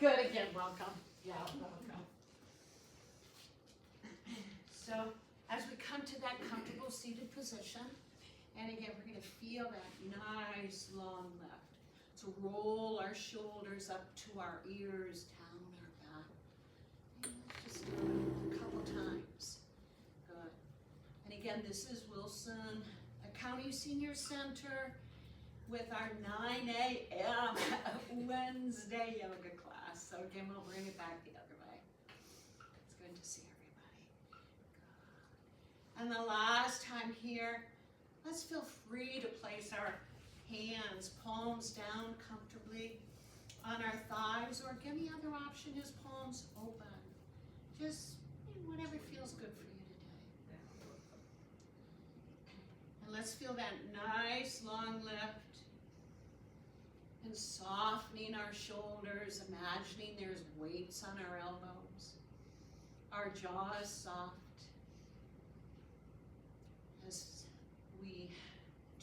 Good again, welcome. Yeah, welcome. So as we come to that comfortable seated position, and again, we're going to feel that nice long lift. So roll our shoulders up to our ears, down our back. And let's just do it a couple times. Good. And again, this is Wilson County Senior Center with our 9 a.m. Wednesday yoga class. So again, we'll bring it back the other way. It's good to see everybody. Good. And the last time here, let's feel free to place our hands, palms down comfortably on our thighs, or again, the other option is palms open. Just whatever feels good for you today. And let's feel that nice long lift and softening our shoulders, imagining there's weights on our elbows. Our jaw is soft as we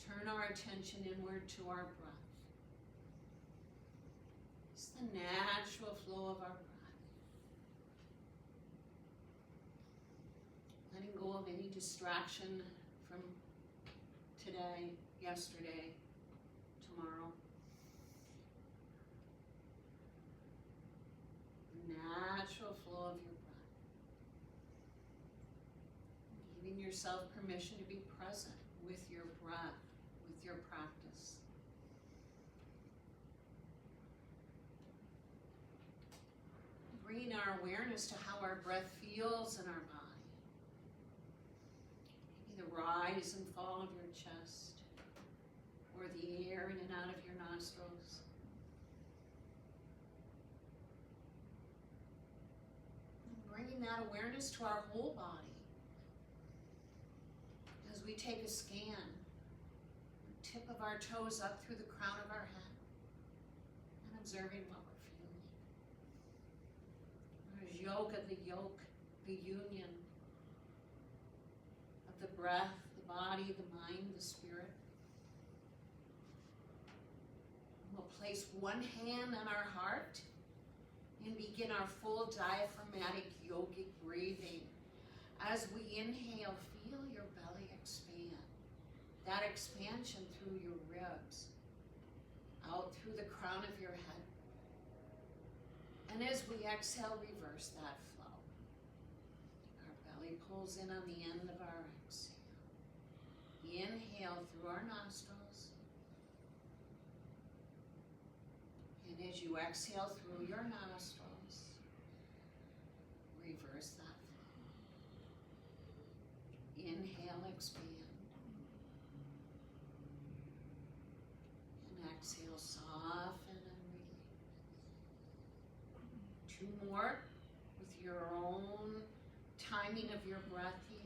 turn our attention inward to our breath. It's the natural flow of our breath. Letting go of any distraction from today, yesterday, tomorrow. Natural flow of your breath. Giving yourself permission to be present with your breath, with your practice. Bringing our awareness to how our breath feels in our body. Maybe the rise and fall of your chest, or the air in and out of your nostrils. Bringing that awareness to our whole body as we take a scan, the tip of our toes up through the crown of our head, and observing what we're feeling. There's yoga, the yoke, the union of the breath, the body, the mind, the spirit. We'll place one hand on our heart and begin our full diaphragmatic yogic breathing. As we inhale, feel your belly expand. That expansion through your ribs, out through the crown of your head. And as we exhale, reverse that flow. Our belly pulls in on the end of our exhale. Inhale through our nostrils. And as you exhale through your nostrils, reverse that flow. Inhale, expand. And exhale, soften and release. 2 more with your own timing of your breath here.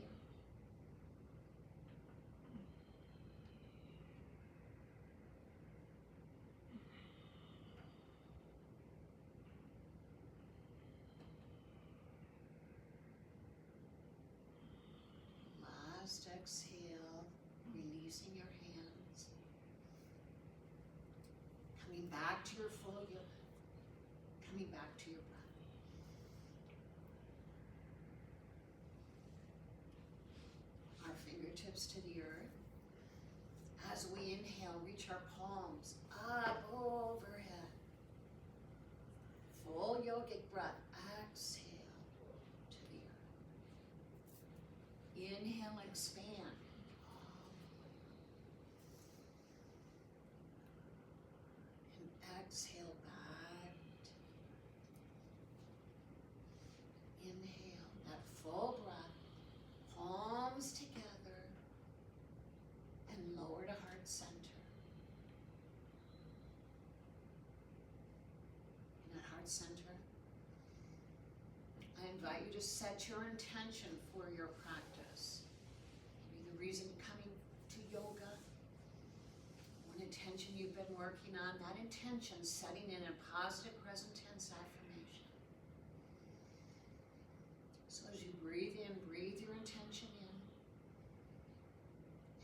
Last exhale, releasing your hands. Coming back to your full yoga. Coming back to your breath. Our fingertips to the earth. As we inhale, reach our palms up overhead. Full yogic breath. Exhale to the earth. Inhale, expand. And exhale back. Inhale, that full breath. Palms together. And lower to heart center. In that heart center, I invite you to set your intention for your practice. Maybe the reason coming to yoga, one intention you've been working on, that intention setting in a positive present tense affirmation. So as you breathe in, breathe your intention in.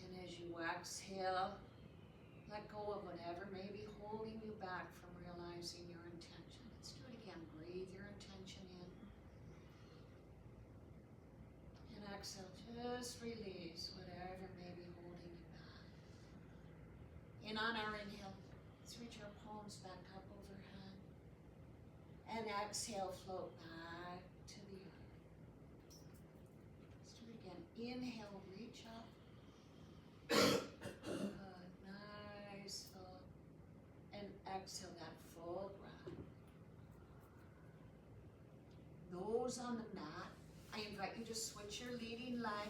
And as you exhale, let go of whatever may be holding you back from realizing your intention. Let's do it again. just release whatever may be holding you back. And on our inhale, let's reach our palms back up overhead. And exhale, float back to the earth. Let's do it again. Inhale, reach up. Good, nice full. And exhale that full breath. Those on the mat, I invite you to switch your leading leg.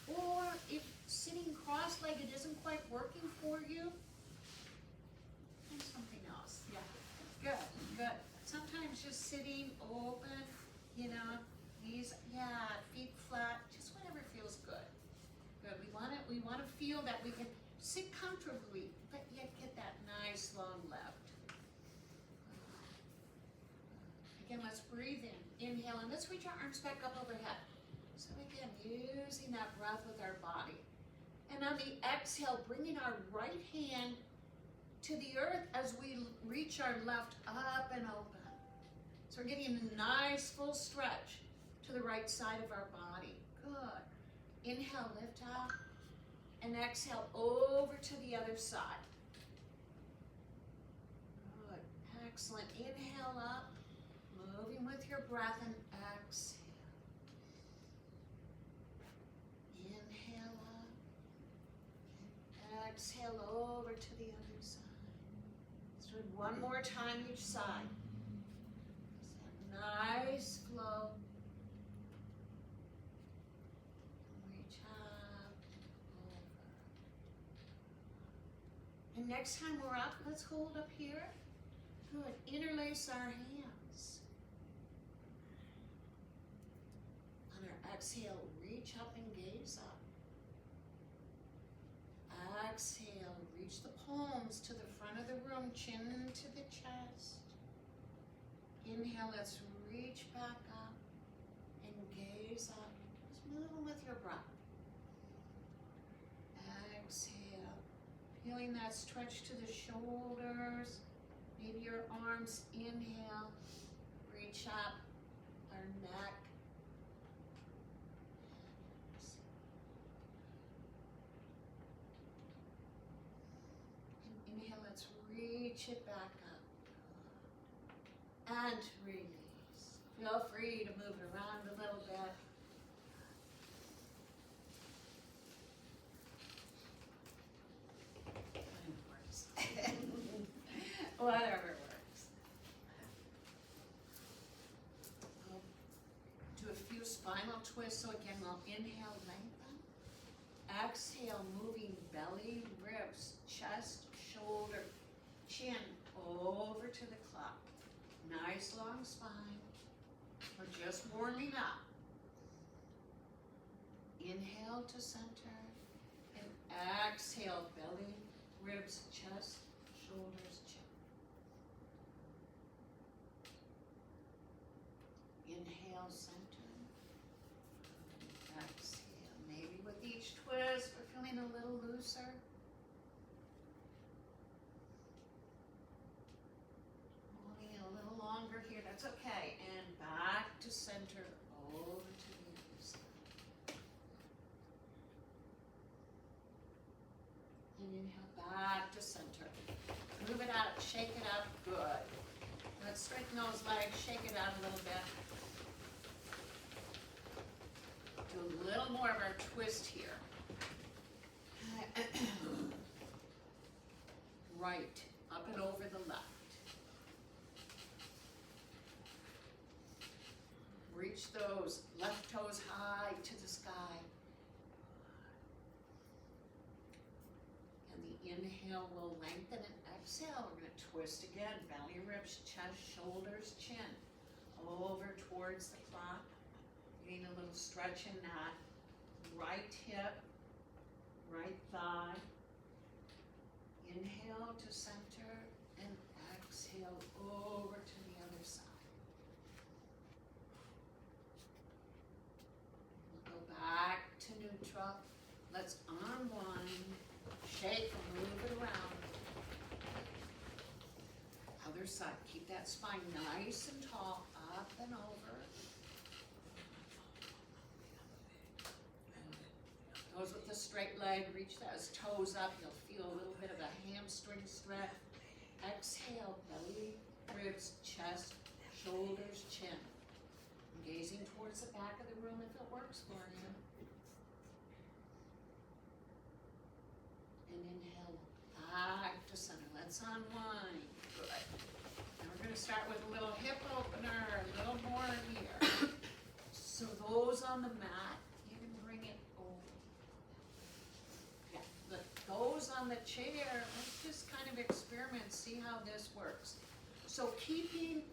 Or if sitting cross-legged isn't quite working for you, try something else. Yeah, good, good. Sometimes just sitting open, you know, knees, yeah, feet flat, just whatever feels good. Good, we want to feel that we can sit comfortably, but yet get that nice long left. Again, let's breathe in. Inhale, and let's reach our arms back up overhead. So again, using that breath with our body. And on the exhale, bringing our right hand to the earth as we reach our left up and open. So we're getting a nice full stretch to the right side of our body. Good. Inhale, lift up. And exhale, over to the other side. Good. Excellent. Inhale up. Moving with your breath and exhale. Inhale up. And exhale over to the other side. Let's do it one more time each side. Nice flow. Reach up, over. And next time we're up, let's hold up here. Good. Interlace our hands. On our exhale, reach up and gaze up. Exhale, reach the palms to the front of the room, chin to the chest. Inhale, let's reach back up and gaze up. Just moving with your breath. Exhale, feeling that stretch to the shoulders, maybe your arms. Inhale, reach up, our neck. And inhale, let's reach it back up. And release. Feel free to move it around a little bit. Whatever works. We'll do a few spinal twists. So again, we'll inhale, lengthen. Exhale, moving belly, ribs, chest, shoulder, chin, over to the clock. Nice long spine. We're just warming up. Inhale to center. And exhale, belly, ribs, chest, shoulders, chin. Inhale, center. Exhale. Maybe with each twist, we're feeling a little looser. Holding a little longer here, that's okay. And back to center, over to the other side. And inhale, back to center. Move it out, shake it up, good. Let's straighten those legs, shake it out a little bit. Do a little more of our twist here. Right, up and over the left. Reach those left toes high to the sky. And the inhale will lengthen and exhale. We're going to twist again. Belly, ribs, chest, shoulders, chin. Over towards the clock. Getting a little stretch in that right hip, right thigh. Inhale to center and exhale over to the other side. We'll go back to neutral. Let's unwind, shake and move it around. Other side, keep that spine nice and tall, up and over. Those with the straight leg, reach those toes up. You'll feel a little bit of a hamstring stretch. Exhale, belly, ribs, chest, shoulders, chin. Gazing towards the back of the room if it works for you. And inhale back to center. Let's unwind. Good. And we're going to start with a little hip opener, a little more here. So those on the mat, you can bring it over. Yeah, look, those on the chair, let's just kind of experiment, see how this works. So keeping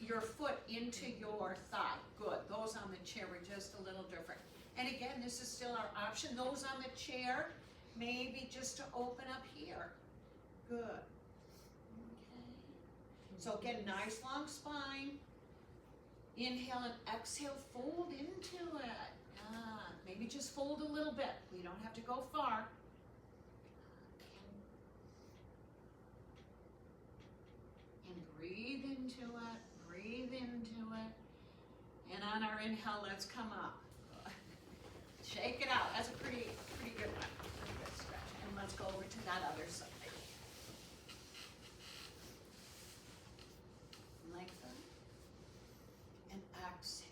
your foot into your thigh. Good. Those on the chair were just a little different. And again, this is still our option. Those on the chair, maybe just to open up here. Good. Okay. So again, nice long spine. Inhale and exhale, fold into it. Maybe just fold a little bit. We don't have to go far. And breathe into it, breathe into it. And on our inhale, let's come up. Shake it out. That's a pretty good one. Pretty good stretch. And let's go over to that other side. Lengthen. And exhale,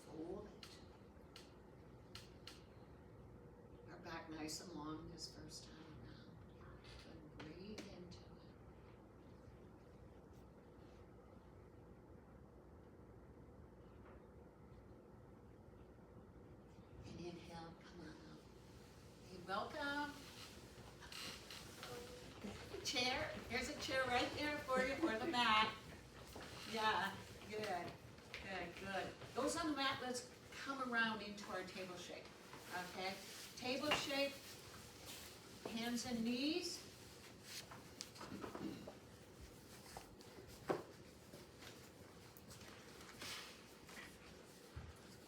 fold it. Our back nice and long this first time around. Good. Breathe into it. And inhale, come on up. Okay, welcome. Chair. Here's a chair right there for you, or the mat. Yeah, good. Good. Those on the mat, let's come around into our table shape. Okay? Table shape, hands and knees.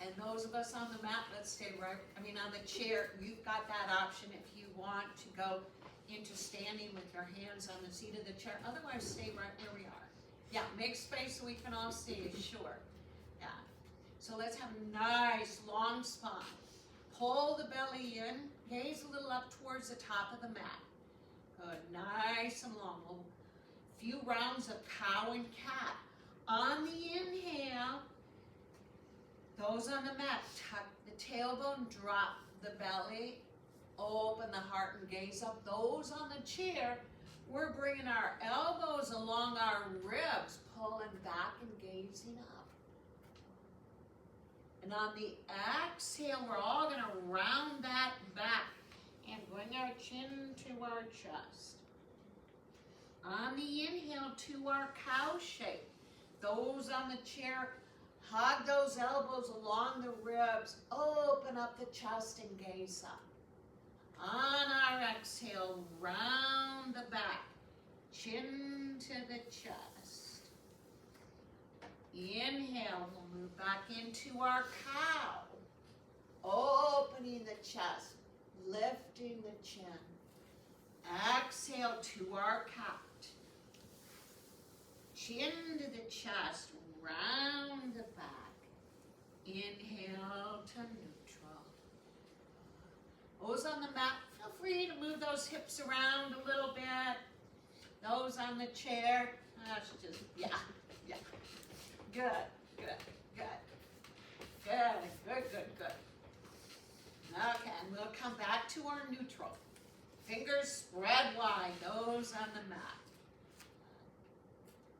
And those of us on the mat, let's stay on the chair, you've got that option if you want to go into standing with your hands on the seat of the chair. Otherwise, stay right where we are. Yeah, make space so we can all see, sure. Yeah. So let's have a nice long spine. Pull the belly in, gaze a little up towards the top of the mat. Good, nice and long. A few rounds of cow and cat. On the inhale, those on the mat, tuck the tailbone, drop the belly, open the heart and gaze up. Those on the chair, we're bringing our elbows along our ribs, pulling back and gazing up. And on the exhale, we're all going to round that back and bring our chin to our chest. On the inhale, to our cow shape. Those on the chair, hug those elbows along the ribs, open up the chest and gaze up. On our exhale, round the back, chin to the chest. Inhale, we'll move back into our cow. Opening the chest, lifting the chin. Exhale to our cat. Chin to the chest, round the back. Inhale to neutral. Those on the mat, feel free to move those hips around a little bit. Those on the chair, yeah. Good. Okay, and we'll come back to our neutral. Fingers spread wide, those on the mat.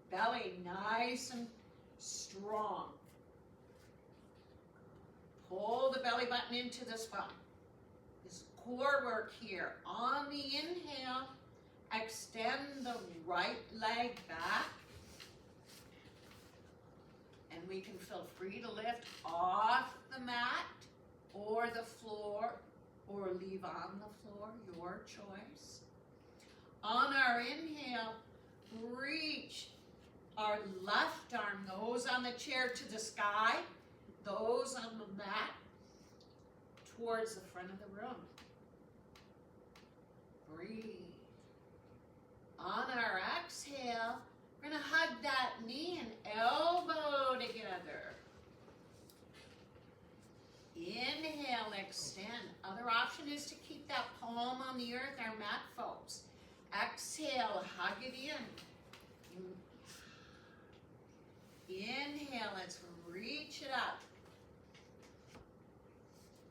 Belly nice and strong. Pull the belly button into the spine. This core work here. On the inhale, extend the right leg back. And we can feel free to lift off the mat or the floor or leave on the floor, your choice. On our inhale, reach our left arm, those on the chair, to the sky, those on the mat towards the front of the room. Breathe. On our exhale, we're going to hug that knee and elbow together. Inhale, extend. Another option is to keep that palm on the earth, our mat folks. Exhale, hug it in. Inhale, let's reach it up.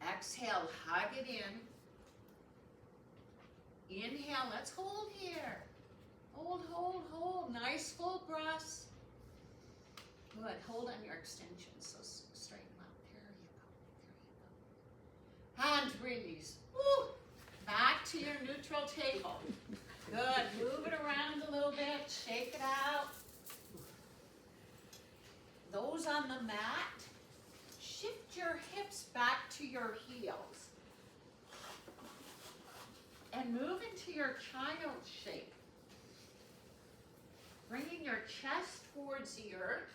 Exhale, hug it in. Inhale, let's hold here. Hold, hold, hold. Nice full breaths. Good. Hold on your extensions. So straighten up. There you go. There you go. And release. Woo. Back to your neutral table. Good. Move it around a little bit. Shake it out. Those on the mat, shift your hips back to your heels. And move into your child shape. Bringing your chest towards the earth,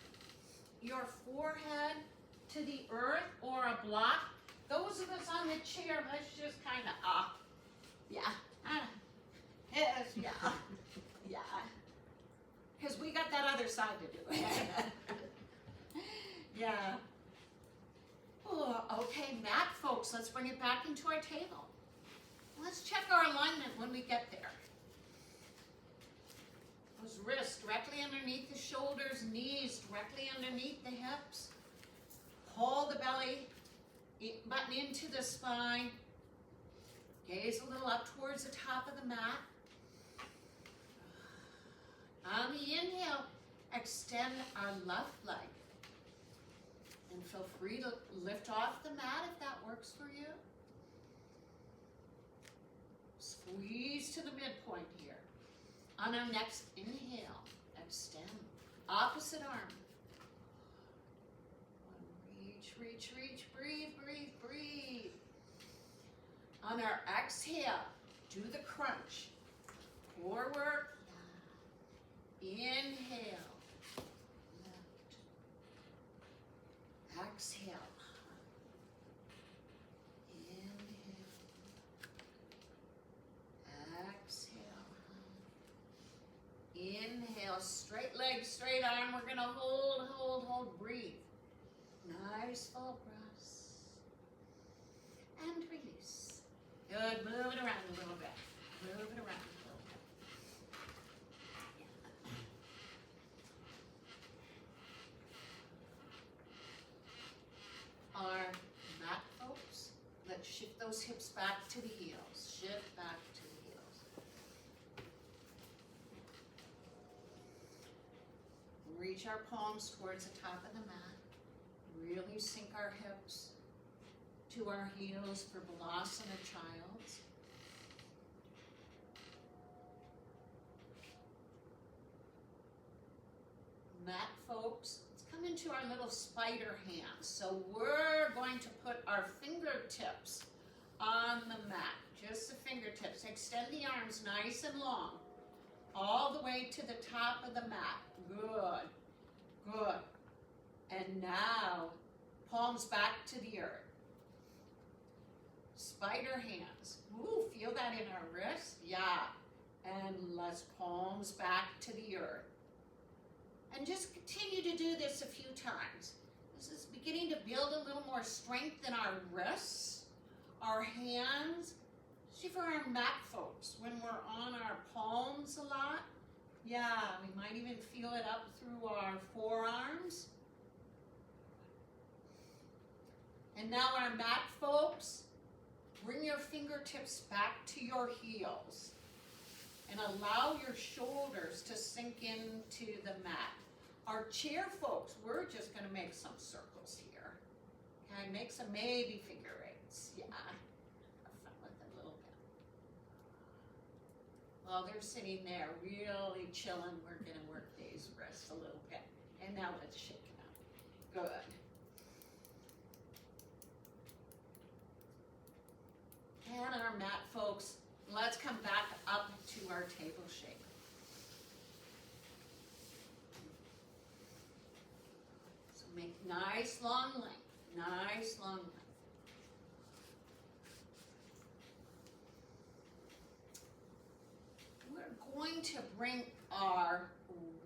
your forehead to the earth or a block. Those of us on the chair, let's just kind of yeah, yes, yeah, yeah. Because we got that other side to do. Yeah. Oh, okay, mat folks, let's bring it back into our table. Let's check our alignment when we get there. Those wrists directly underneath the shoulders, knees directly underneath the hips. Pull the belly button into the spine. Gaze a little up towards the top of the mat. On the inhale, extend our left leg. And feel free to lift off the mat if that works for you. Squeeze to the midpoint here. On our next inhale, extend. Opposite arm. Reach, reach, reach. Breathe, breathe, breathe. On our exhale, do the crunch. Forward. Inhale. Left. Exhale. Inhale, straight leg, straight arm. We're going to hold, hold, hold. Breathe. Nice full breaths. And release. Good. Move it around a little bit. Move it around a little bit. Our mat folks, let's shift those hips back to the heels. Shift back to the heels. Reach our palms towards the top of the mat. Really sink our hips to our heels for Balasana Child's. Mat folks, let's come into our little spider hands. So we're going to put our fingertips on the mat. Just the fingertips. Extend the arms nice and long. All the way to the top of the mat. Good. Good. And now, palms back to the earth. Spider hands. Ooh, feel that in our wrists? Yeah. And let's palms back to the earth. And just continue to do this a few times. This is beginning to build a little more strength in our wrists, our hands. See, for our mat folks, when we're on our palms a lot, yeah, we might even feel it up through our forearms. And now our mat folks, bring your fingertips back to your heels and allow your shoulders to sink into the mat. Our chair folks, we're just going to make some circles here. Okay, make some maybe figure eights. Yeah, have fun with it a little bit. While they're sitting there really chilling, we're going to work these wrists a little bit. And now let's shake it out. Good. And our mat folks, let's come back up to our table shape. So make nice long length, nice long length. We're going to bring our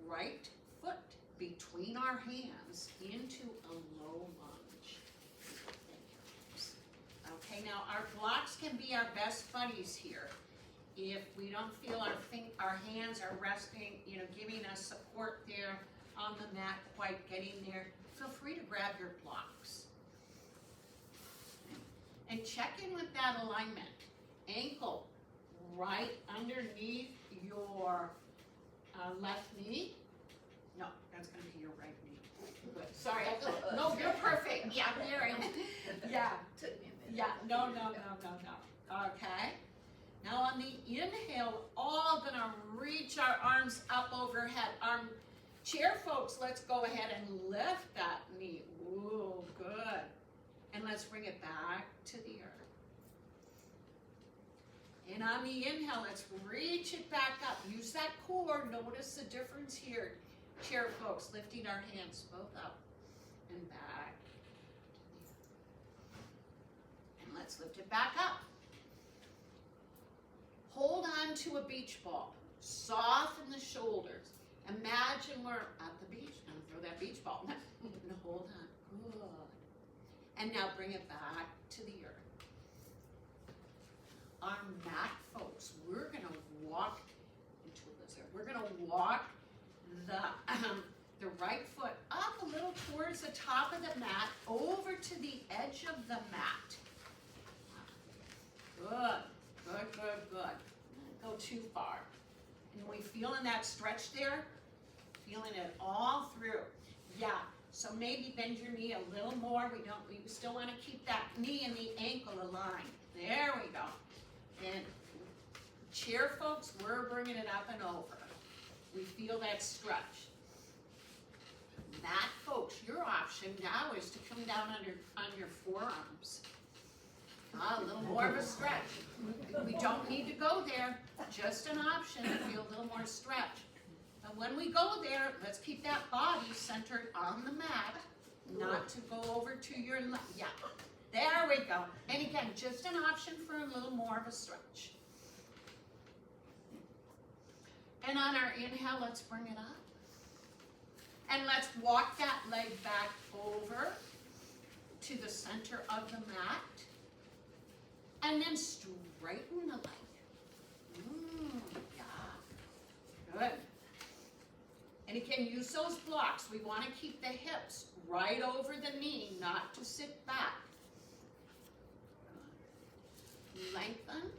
right foot between our hands into a low lunge. Okay, now our blocks can be our best buddies here. If we don't feel our hands are resting, you know, giving us support there on the mat, quite getting there, feel free to grab your blocks. And check in with that alignment. Ankle right underneath your left knee. No, that's going to be your right knee. Good. Sorry. No, you're perfect. Yeah, Mary. Yeah. Took me a minute. Yeah. No. Okay. Now on the inhale, we're all going to reach our arms up overhead. Chair folks, let's go ahead and lift that knee. Ooh, good. And let's bring it back to the earth. And on the inhale, let's reach it back up. Use that core. Notice the difference here. Chair folks, lifting our hands both up and back. And let's lift it back up. Hold on to a beach ball. Soften the shoulders. Imagine we're at the beach. Now throw that beach ball. Now, hold on. Good. And now bring it back to the earth. Our mat, folks, we're going to walk into a lizard. We're going to walk the right foot up a little towards the top of the mat, over to the edge of the mat. Good. Don't go too far. And we feeling that stretch there? Feeling it all through. Yeah. So maybe bend your knee a little more. We still want to keep that knee and the ankle aligned. There we go. And chair folks, we're bringing it up and over. We feel that stretch. Mat folks, your option now is to come down on your forearms. A little more of a stretch. We don't need to go there. Just an option to feel a little more stretch. But when we go there, let's keep that body centered on the mat, not to go over to your left. Yeah, there we go. And again, just an option for a little more of a stretch. And on our inhale, let's bring it up. And let's walk that leg back over to the center of the mat. And then straighten the leg. Yeah. Good. And again, use those blocks. We want to keep the hips right over the knee, not to sit back. Lengthen.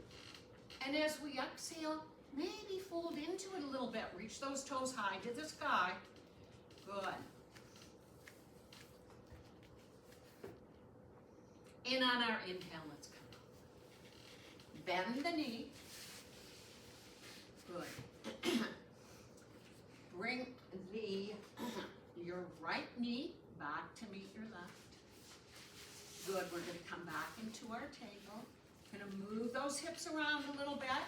And as we exhale, maybe fold into it a little bit. Reach those toes high to the sky. Good. And on our inhale, let's come up. Bend the knee. Good. Bring your right knee back to meet your left. Good. We're going to come back into our table. Going to move those hips around a little bit.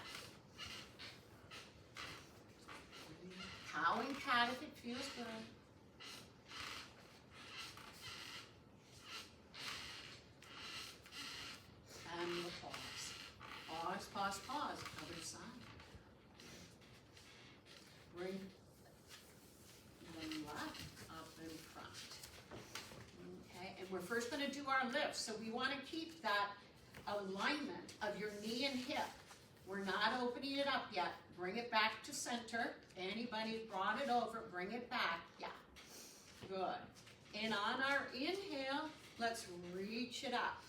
Cow and cat if it feels good. And we'll pause. Pause. Other side. Bring the left up in front. Okay, and we're first going to do our lifts. So we want to keep that alignment of your knee and hip. We're not opening it up yet. Bring it back to center. Anybody brought it over, bring it back. Yeah, good. And on our inhale, let's reach it up.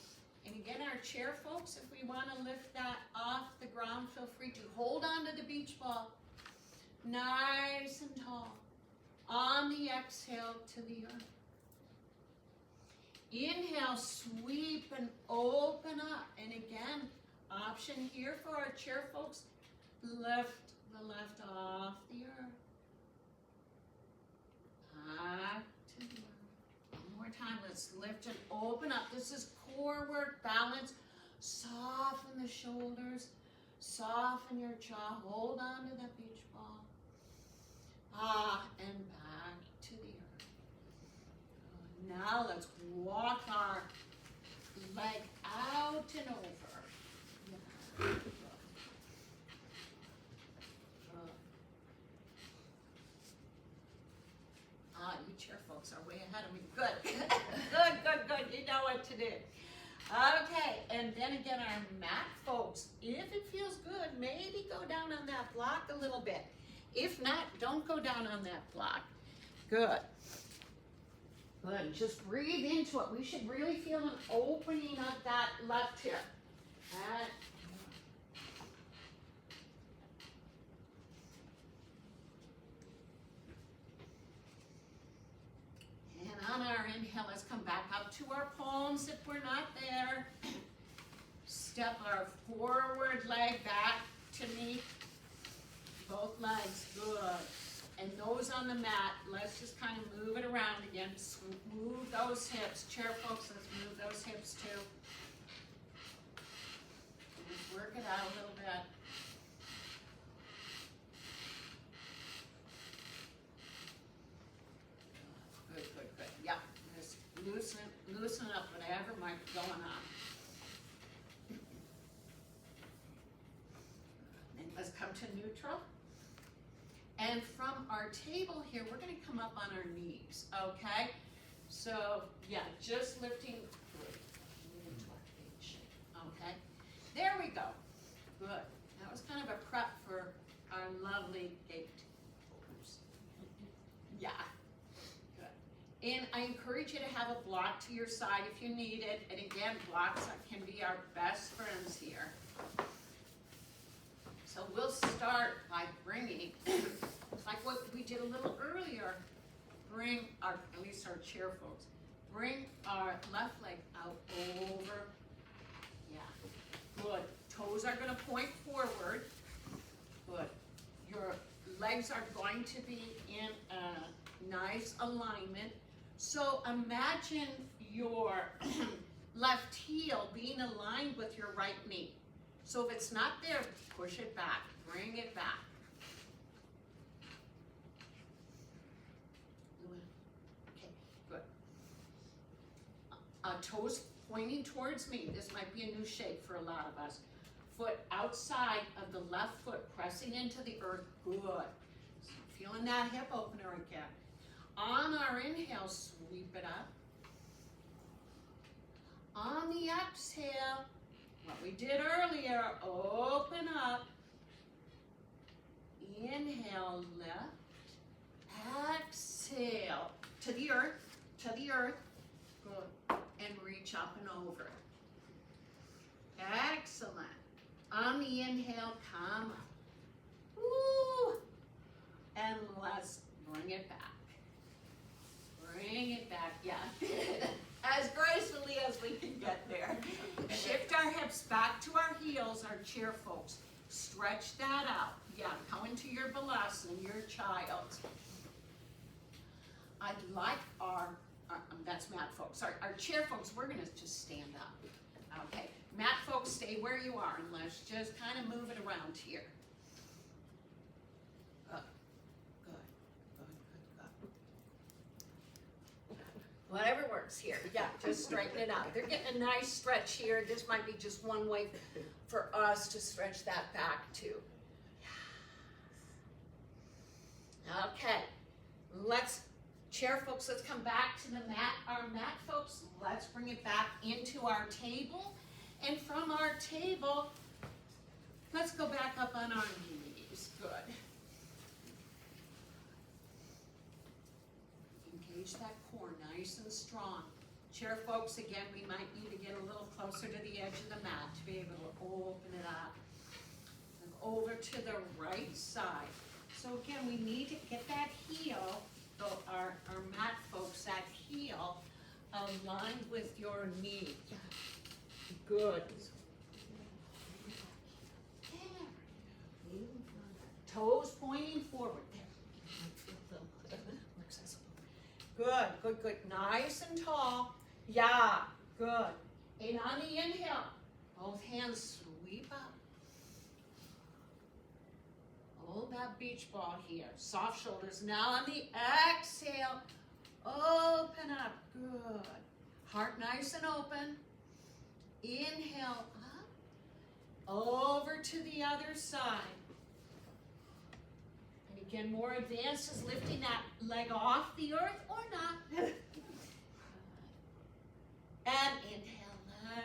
And again, our chair folks, if we want to lift that off the ground, feel free to hold on to the beach ball. Nice and tall. On the exhale to the earth. Inhale, sweep and open up. And again, option here for our chair folks, lift the left off the earth. Back to the earth. One more time, let's lift and open up. This is core work, balance. Soften the shoulders, soften your jaw, hold on to that beach ball. And back to the earth. Now let's walk our leg out and over. You chair folks are way ahead of me. Good. Good. You know what to do. Okay, and then again, our mat folks, if it feels good, maybe go down on that block a little bit. If not, don't go down on that block. Good. Good, just breathe into it. We should really feel an opening of that left hip. And on our inhale, let's come back up to our palms if we're not there. Step our forward leg back to meet both legs. Good. And those on the mat, let's just kind of move it around again. Move those hips. Chair folks, let's move those hips too. Just work it out a little bit. Good, good, good. Yep. Just loosen up whatever might be going on. And let's come to neutral. And from our table here, we're going to come up on our knees, okay? So, yeah, just lifting, okay? There we go. Good. That was kind of a prep for our lovely gait. Yeah. Good. And I encourage you to have a block to your side if you need it. And again, blocks can be our best friends here. So we'll start by bringing, like what we did a little earlier, bring our, at least our chair folks, bring our left leg out over, yeah, good. Toes are gonna point forward, good. Your legs are going to be in a nice alignment. So imagine your left heel being aligned with your right knee. So if it's not there, push it back, bring it back. Okay, good. Toes pointing towards me. This might be a new shape for a lot of us. Foot outside of the left foot, pressing into the earth. Good. So feeling that hip opener again. On our inhale, sweep it up. On the exhale, what we did earlier, open up. Inhale, lift. Exhale, to the earth, good. And reach up and over. Excellent. On the inhale, come up. Woo! And let's bring it back. Bring it back, yeah. As gracefully as we can get there. Shift our hips back to our heels, our chair folks. Stretch that out. Yeah, come into your balasana, your child. I'd like our that's mat folks. Our chair folks, we're gonna just stand up. Okay, mat folks, stay where you are and let's just kind of move it around here. Good, good. Whatever works here. Yeah, just straighten it out. They're getting a nice stretch here. This might be just one way for us to stretch that back too. Okay, chair folks, let's come back to the mat. Our mat folks, let's bring it back into our table. And from our table, let's go back up on our knees. Good. Engage that core nice and strong. Chair folks, again, we might need to get a little closer to the edge of the mat to be able to open it up. And over to the right side. So again, we need to get that heel, so our mat folks, that heel aligned with your knee. Good. Toes pointing forward. There. Good, good, good. Nice and tall. Yeah, good. And on the inhale, both hands sweep up. Hold that beach ball here. Soft shoulders. Now on the exhale, open up. Good. Heart nice and open. Inhale up. Over to the other side. And again, more advanced is lifting that leg off the earth or not. And inhale.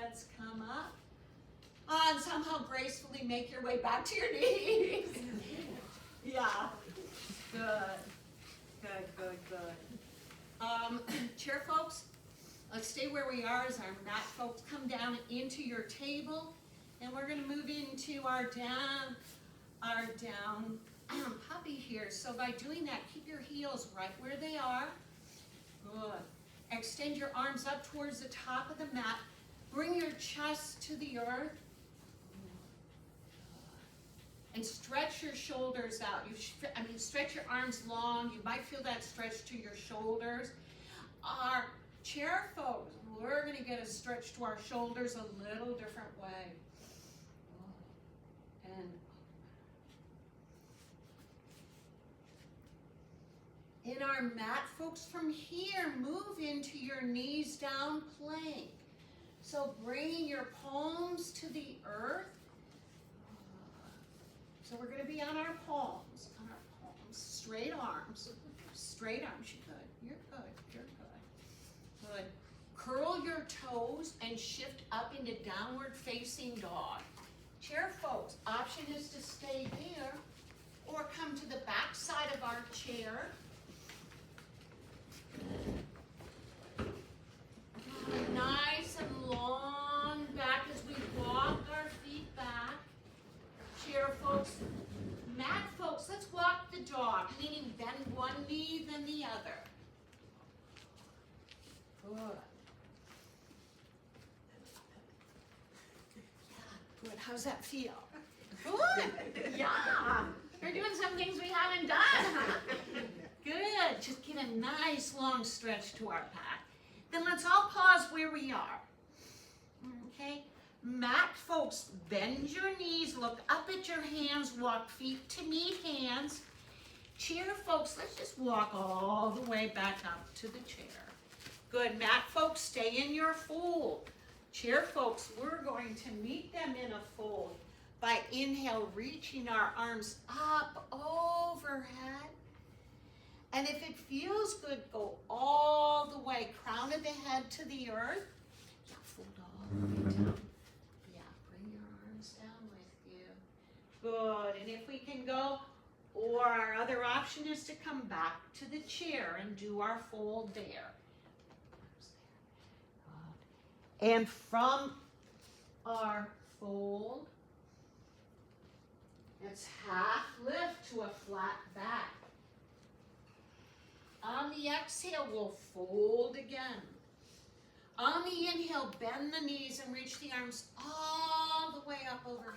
Let's somehow gracefully make your way back to your knees. Yeah. Good. Good, good, good. Chair folks, let's stay where we are as our mat folks come down into your table. And we're going to move into our down puppy here. So by doing that, keep your heels right where they are. Good. Extend your arms up towards the top of the mat. Bring your chest to the earth. And stretch your shoulders out. Stretch your arms long. You might feel that stretch to your shoulders. Our chair folks, we're going to get a stretch to our shoulders a little different way. And in our mat, folks, from here, move into your knees down plank. So bringing your palms to the earth. So we're going to be on our palms, straight arms. Straight arms, you're good, you're good. Good. Curl your toes and shift up into downward facing dog. Chair folks, option is to stay there or come to the back side of our chair. Nice and long back as we walk our feet back. Chair folks, mat folks, let's walk the dog, meaning bend one knee, then the other. Good. Yeah, good. How's that feel? Good. Yeah. We're doing some things we haven't done, huh? Good. Just get a nice long stretch to our back. Then let's all pause where we are. Okay? Mat folks, bend your knees, look up at your hands, walk feet to meet hands. Chair folks, let's just walk all the way back up to the chair. Good. Mat folks, stay in your fold. Chair folks, we're going to meet them in a fold by inhale, reaching our arms up overhead. And if it feels good, go all the way, crown of the head to the earth. Yeah, fold all the way down. Yeah, bring your arms down with you. Good, and if we can go, or our other option is to come back to the chair and do our fold there. And from our fold, it's half lift to a flat back. On the exhale, we'll fold again. On the inhale, bend the knees and reach the arms all the way up overhead.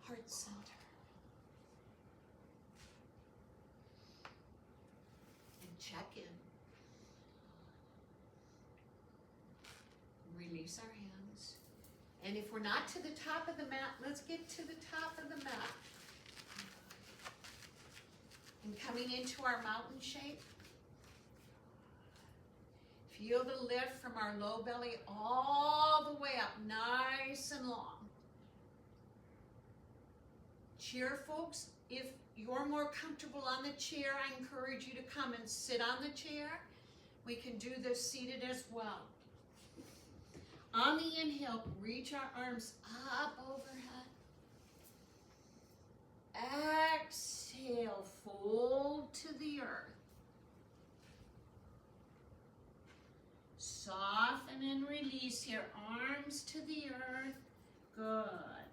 Heart center. And check in. Release our hands. And if we're not to the top of the mat, let's get to the top of the mat. And coming into our mountain shape, feel the lift from our low belly all the way up, nice and long. Chair folks, if you're more comfortable on the chair, I encourage you to come and sit on the chair. We can do this seated as well. On the inhale, reach our arms up overhead. Exhale, fold to the earth. Soften and release here, arms to the earth. Good.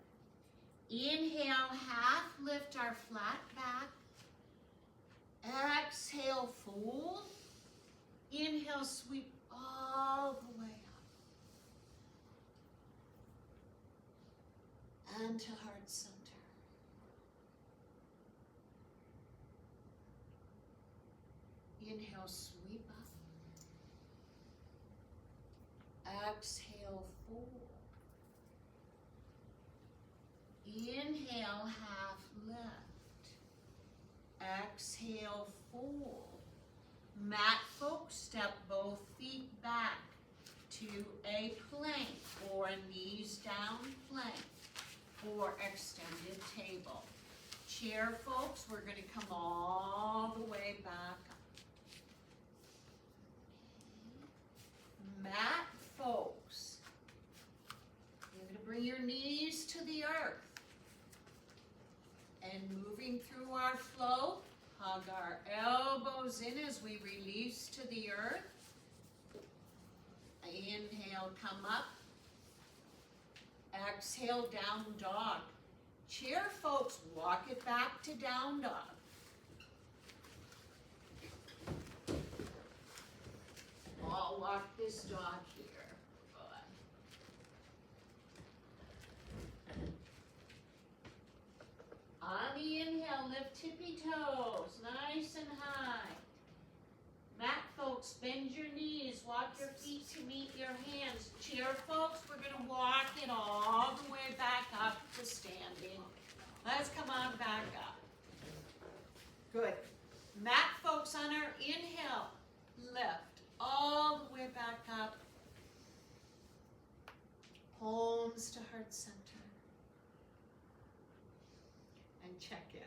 Inhale, half lift our flat back. Exhale, fold. Inhale, sweep all the way up. And to heart center. Inhale, sweep up. Exhale, fold. Inhale, half lift. Exhale, fold. Mat folks, step both feet back to a plank or a knees down plank or extended table. Chair folks, we're going to come all the way back up. Mat folks, our flow. Hug our elbows in as we release to the earth. Inhale, come up. Exhale, down dog. Chair, folks, walk it back to down dog. I'll walk this dog here. Good. On the inhale, lift tippy toes, nice and high. Mat folks, bend your knees, walk your feet to meet your hands. Chair folks, we're gonna walk it all the way back up to standing. Let's come on back up. Good. Mat folks, on our inhale, lift all the way back up. Palms to heart center. And check in.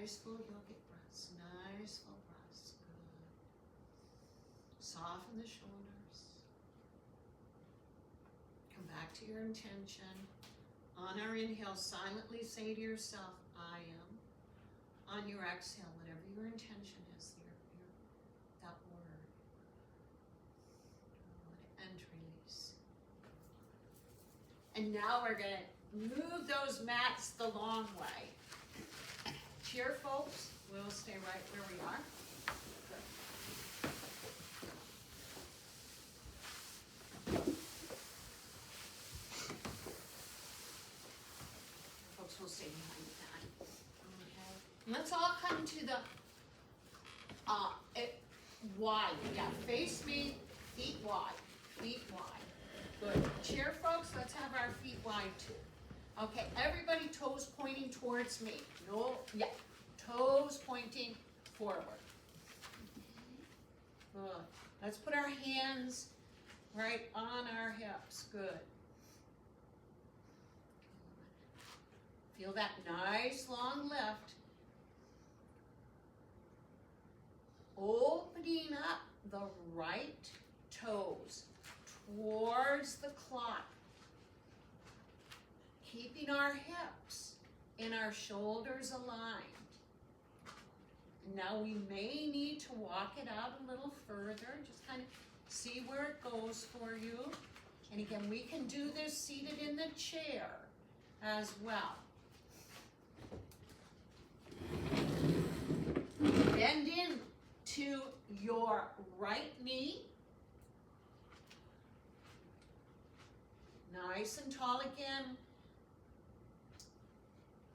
Nice full yogic breaths, nice full breaths, good. Soften the shoulders. Come back to your intention. On our inhale, silently say to yourself, I am. On your exhale, whatever your intention is, that word. Good. And release. And now we're going to move those mats the long way. Cheer, folks. We'll stay right where we are. Good. Folks, we'll stay behind that. Okay. Let's all come to the wide. Yeah, face me, feet wide. Feet wide. Good. Cheer, folks. Let's have our feet wide too. Okay, everybody toes pointing towards me. No, yeah, toes pointing forward. Good. Let's put our hands right on our hips. Good. Feel that nice long lift. Opening up the right toes towards the clock. Keeping our hips and our shoulders aligned. Now we may need to walk it out a little further, just kind of see where it goes for you. And again, we can do this seated in the chair as well. Bend in to your right knee. Nice and tall again.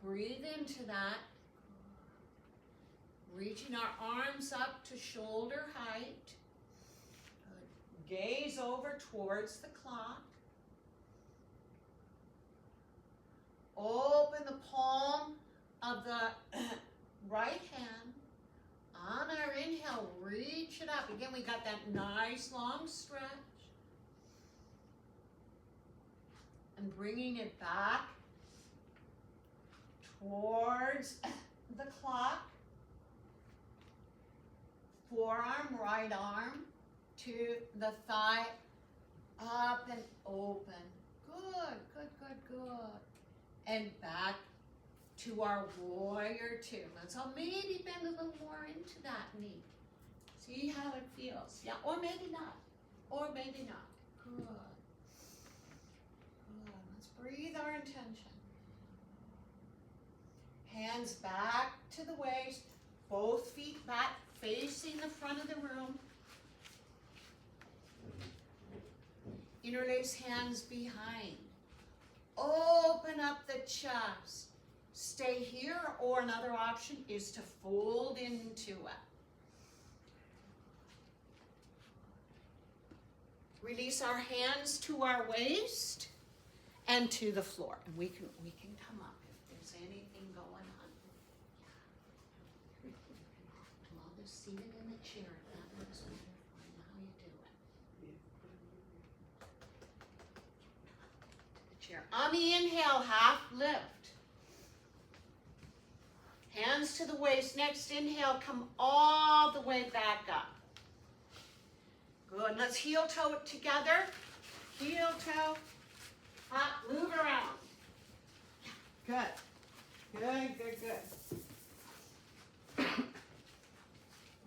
Breathe into that. Reaching our arms up to shoulder height. Good. Gaze over towards the clock. Open the palm of the right hand. On our inhale, reach it up. Again, we got that nice long stretch. And bringing it back towards the clock. Forearm, right arm to the thigh, up and open. Good, good, good, good. And back to our warrior two. Let's all maybe bend a little more into that knee. See how it feels. Yeah, or maybe not. Or maybe not. Good. Good. Let's breathe our intention. Hands back to the waist. Both feet back, facing the front of the room. Interlace hands behind. Open up the chest. Stay here, or another option is to fold into it. Release our hands to our waist and to the floor. And we can come up if there's anything going on. I'm all just seated in the chair. That looks wonderful. How you doing? The chair. On the inhale, half lift. Hands to the waist. Next inhale, come all the way back up. Good. Let's heel toe it together. Heel toe. Up. Move around. Good. Good, good, good.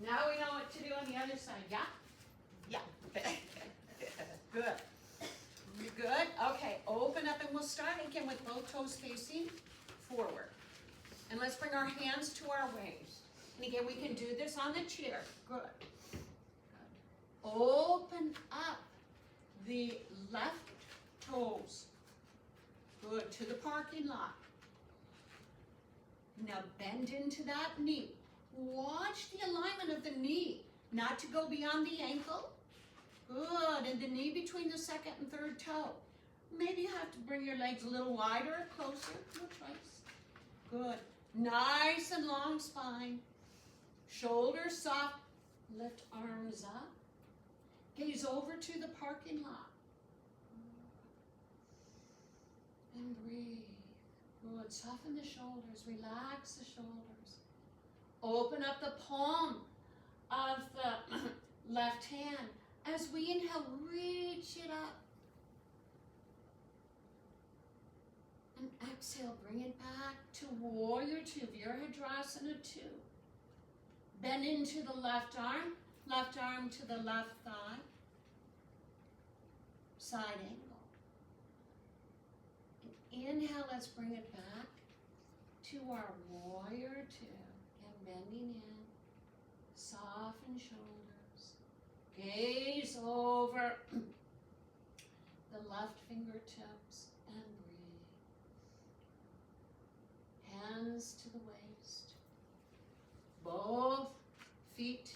Now we know what to do on the other side, yeah? Yeah. Good. Good. Okay, open up and we'll start again with both toes facing forward. And let's bring our hands to our waist. And again, we can do this on the chair. Good. Good. Open up the left toes. Good, to the parking lot. Now bend into that knee. Watch the alignment of the knee, not to go beyond the ankle. Good, and the knee between the second and third toe. Maybe you have to bring your legs a little wider or closer, no choice. Good, nice and long spine. Shoulders soft, lift arms up. Gaze over to the parking lot. And breathe. Good, soften the shoulders, relax the shoulders. Open up the palm of the left hand. As we inhale, reach it up. And exhale, bring it back to Warrior Two, Virabhadrasana 2. Bend into the left arm to the left thigh. Side angle. And inhale, let's bring it back to our Warrior Two. Again, bending in, soften shoulders. Gaze over the left fingertips and breathe. Hands to the waist. Both feet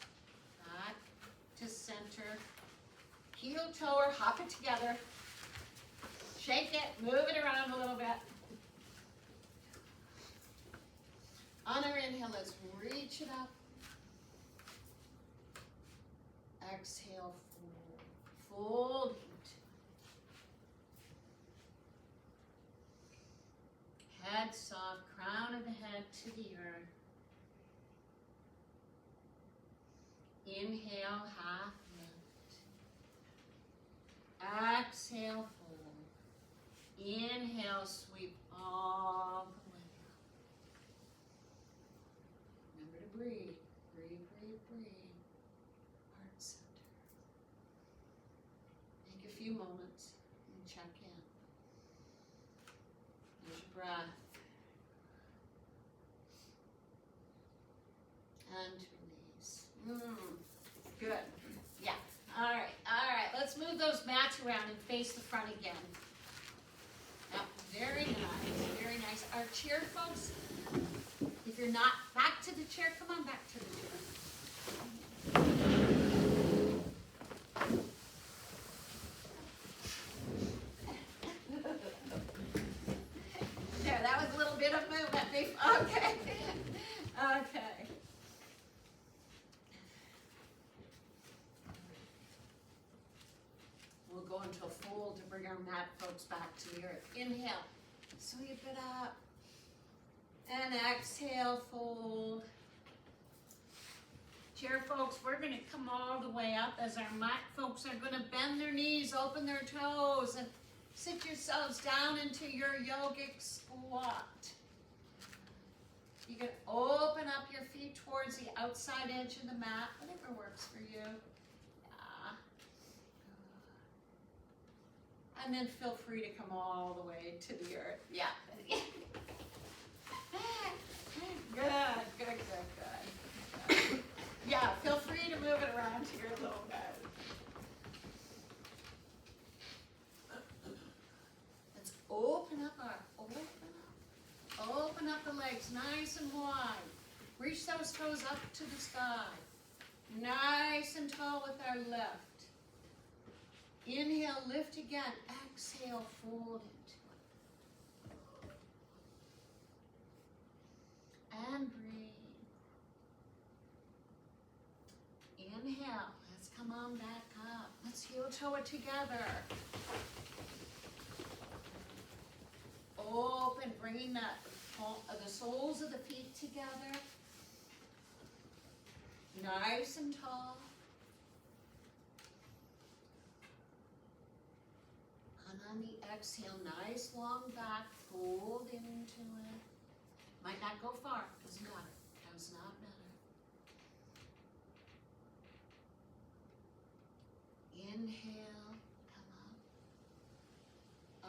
back to center. Heel toe or hop it together. Shake it, move it around a little bit. On our inhale, let's reach it up. Exhale, fold into it. Head soft, crown of the head to the earth. Inhale, half lift. Exhale, fold. Inhale, sweep all the way up. Remember to breathe. Breathe, breathe, breathe. Few moments and check in. There's your breath. And release. Good. Yeah. All right. Let's move those mats around and face the front again. Yep. Very nice. Very nice. Our chair, folks. If you're not back to the chair, come on back to the chair. Okay. Okay. We'll go into a fold to bring our mat folks back to the earth. Inhale, sweep it up. And exhale, fold. Chair folks, we're going to come all the way up as our mat folks are going to bend their knees, open their toes, and sit yourselves down into your yogic squat. You can open up your feet towards the outside edge of the mat, whatever works for you. Yeah. And then feel free to come all the way to the earth. Yeah. Good. Yeah, feel free to move it around to your little bed. Let's open up the legs nice and wide. Reach those toes up to the sky. Nice and tall with our lift. Inhale, lift again. Exhale, fold into it. And breathe. Inhale. Let's come on back up. Let's heel toe it together. Open, bringing the soles of the feet together. Nice and tall. And on the exhale, nice long back, fold into it. Might not go far, doesn't matter, does not matter. Inhale, come up.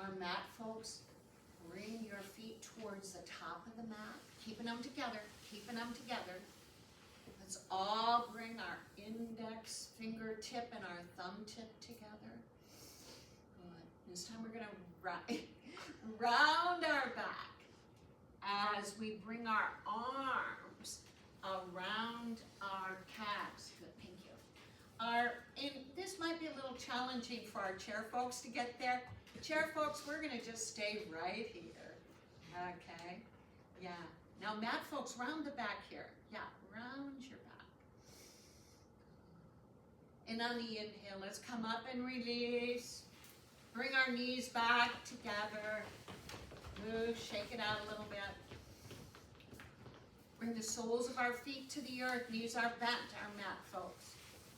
Our mat folks, bring your feet towards the top of the mat, keeping them together, keeping them together. Let's all bring our index fingertip and our thumb tip together. Good. This time we're gonna round our back as we bring our arms around our calves. Good, thank you. And this might be a little challenging for our chair folks to get there. Chair folks, we're gonna just stay right here. Okay, yeah. Now mat folks, round the back here. Yeah, round your back. And on the inhale, let's come up and release. Bring our knees back together. Move, shake it out a little bit. Bring the soles of our feet to the earth. Knees are bent, our mat folks.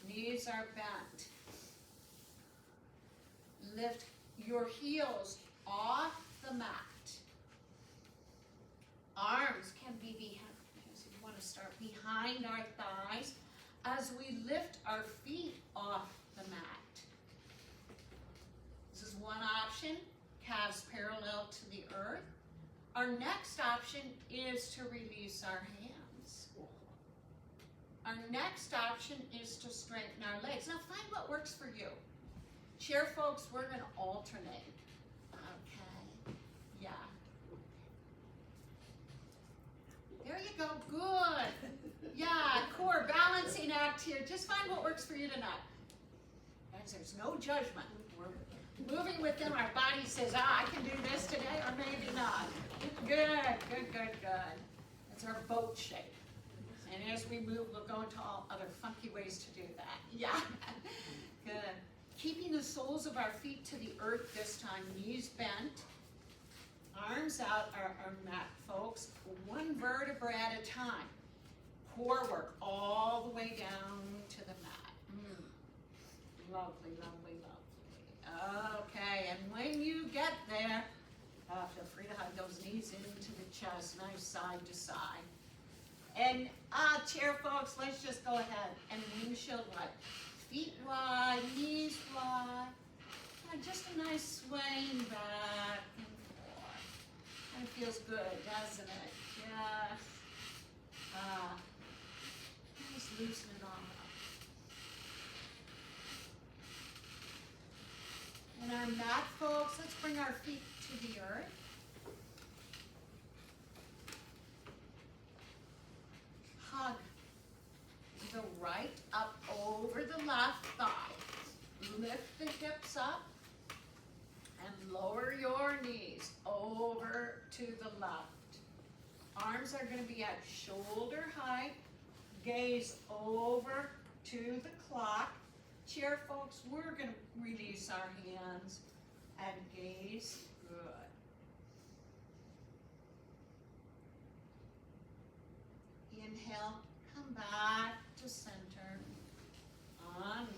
Knees are bent. Lift your heels off the mat. Arms can be behind, so you want to start behind our thighs as we lift our feet off the mat. This is one option, calves parallel to the earth. Our next option is to release our hands. Our next option is to straighten our legs. Now find what works for you. Chair folks, we're going to alternate. Okay, yeah. There you go, good. Yeah, core balancing act here. Just find what works for you tonight. Guys, there's no judgment. We're moving within our body says, I can do this today or maybe not. Good, good, good, good. That's our boat shape. And as we move, we'll go into all other funky ways to do that. Yeah, good. Keeping the soles of our feet to the earth this time, knees bent, arms out, our mat folks, one vertebra at a time. Core work all the way down to the mat. Lovely, lovely, lovely. Okay, and when you get there, feel free to hug those knees into the chest, nice side to side. And chair folks, let's just go ahead and windshield wipe. Feet wide, knees wide. Just a nice swaying back and forth. Kind of feels good, doesn't it? Yes. Just loosen it all up. And our mat folks, let's bring our feet to the earth. Hug the right up over the left thigh. Lift the hips up and lower your knees over to the left. Arms are going to be at shoulder height. Gaze over to the clock. Chair folks, we're going to release our hands and gaze. Good. Inhale, come back to center. Unwind.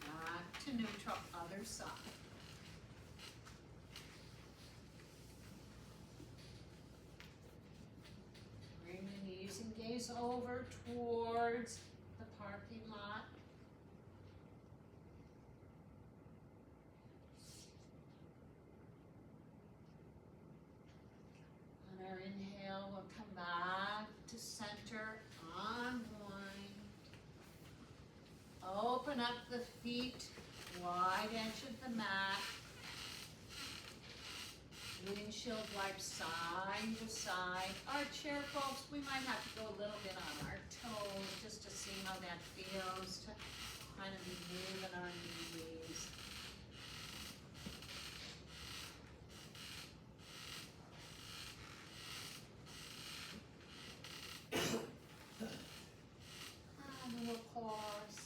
Back to neutral, other side. Bring the knees and gaze over towards the parking lot. On our inhale, we'll come back to center, unwind. Open up the feet, wide edge of the mat. Windshield wipe side to side. Our chair folks, we might have to go a little bit on our toes just to see how that feels, to kind of be moving our knees. And we'll pause.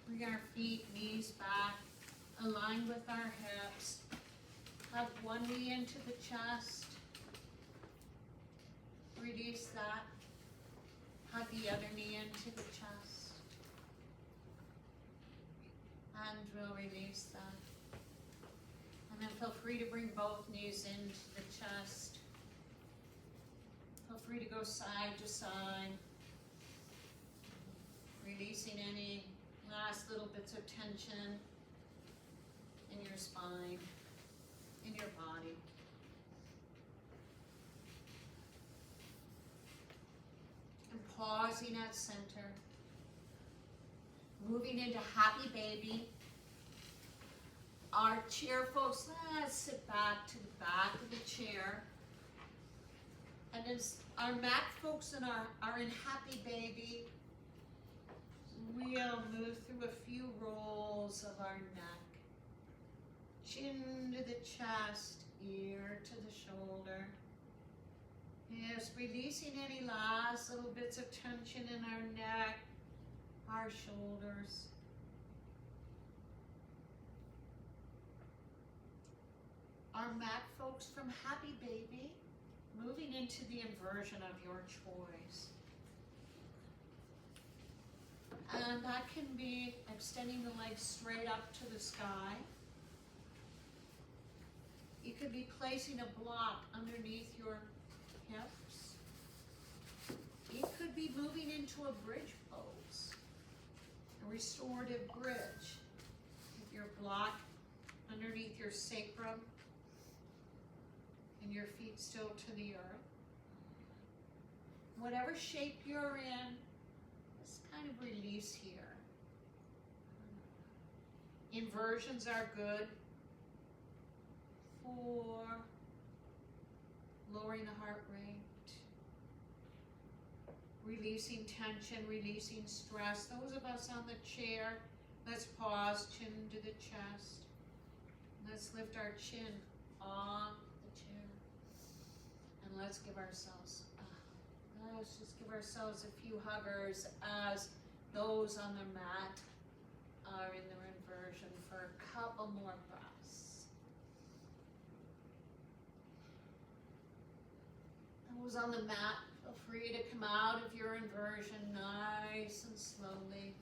Bring our feet, knees back, align with our hips. Hug one knee into the chest. Release that. Hug the other knee into the chest. And we'll release that. And then feel free to bring both knees into the chest. Feel free to go side to side. Releasing any last little bits of tension in your spine, in your body. And pausing at center. Moving into happy baby. Our chair folks, let's sit back to the back of the chair. And as our mat folks are in happy baby, we'll move through a few rolls of our neck. Chin to the chest, ear to the shoulder. Yes, releasing any last little bits of tension in our neck, our shoulders. Our mat folks from happy baby, moving into the inversion of your choice. And that can be extending the legs straight up to the sky. You could be placing a block underneath your hips. It could be moving into a bridge pose, a restorative bridge. Keep your block underneath your sacrum and your feet still to the earth. Whatever shape you're in, just kind of release here. Inversions are good for lowering the heart rate, releasing tension, releasing stress. Those of us on the chair, let's pause, chin to the chest. Let's lift our chin off the chair. And let's give ourselves, let's just give ourselves a few huggers as those on the mat are in their inversion for a couple more breaths. Those on the mat, feel free to come out of your inversion nice and slowly.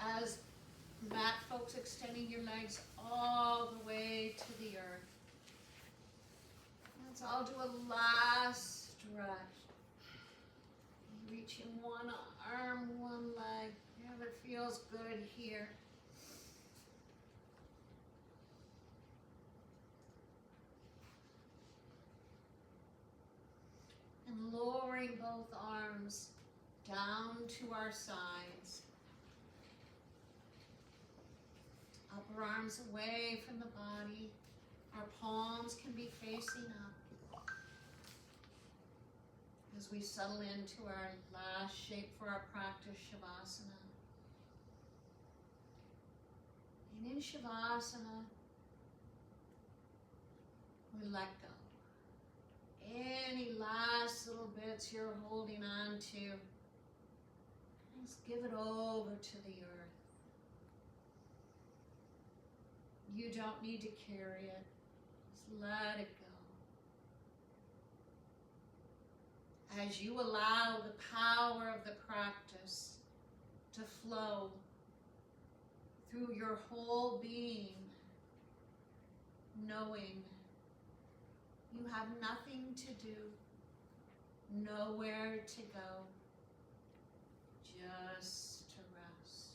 As mat folks, extending your legs all the way to the earth. Let's all do a last stretch. Reaching one arm, one leg, whatever feels good here. And lowering both arms down to our sides. Upper arms away from the body. Our palms can be facing up. As we settle into our last shape for our practice, Shavasana. And in Shavasana, we let go. Any last little bits you're holding on to, just give it over to the earth. You don't need to carry it. Just let it go. As you allow the power of the practice to flow through your whole being, knowing you have nothing to do, nowhere to go, just to rest.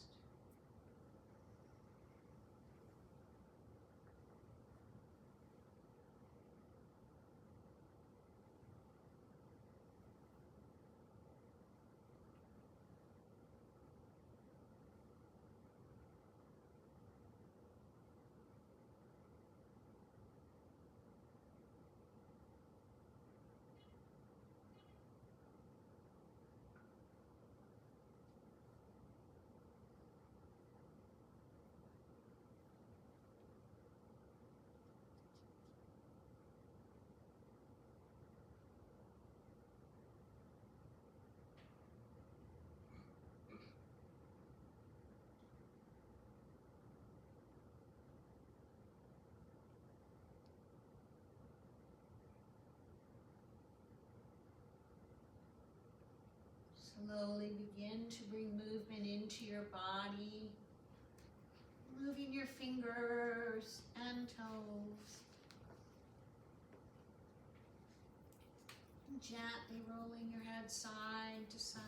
Slowly begin to bring movement into your body. Moving your fingers and toes. Gently rolling your head side to side.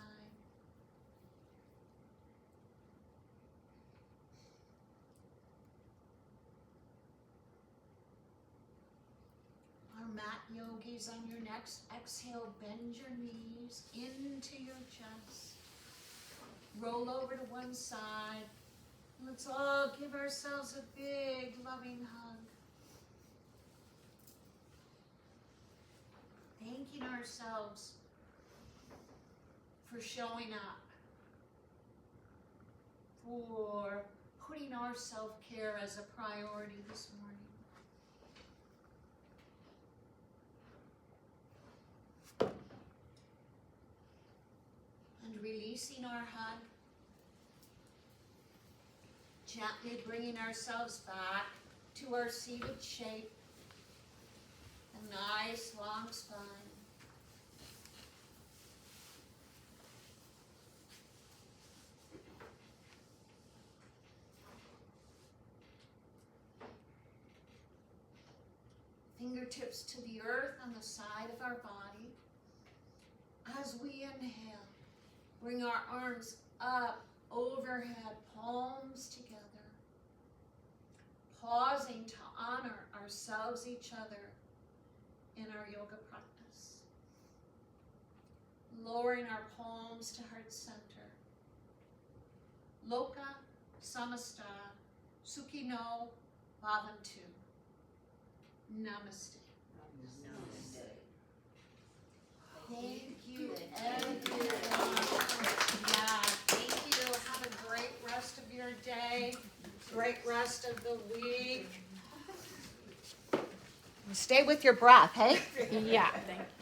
Our mat yogis, on your next exhale, bend your knees into your chest. Roll over to one side. Let's all give ourselves a big loving hug. Thanking ourselves for showing up, for putting our self-care as a priority this morning. And releasing our hug, gently bringing ourselves back to our seated shape, a nice long spine. Fingertips to the earth on the side of our body. As we inhale, bring our arms up overhead, palms together. Pausing to honor ourselves, each other, in our yoga practice. Lowering our palms to heart center. Loka Samasta Sukhino Bhavantu. Namaste. Namaste. Thank you, everyone. Yeah, thank you. Have a great rest of your day. Great rest of the week. Stay with your breath, hey? Yeah, thank you.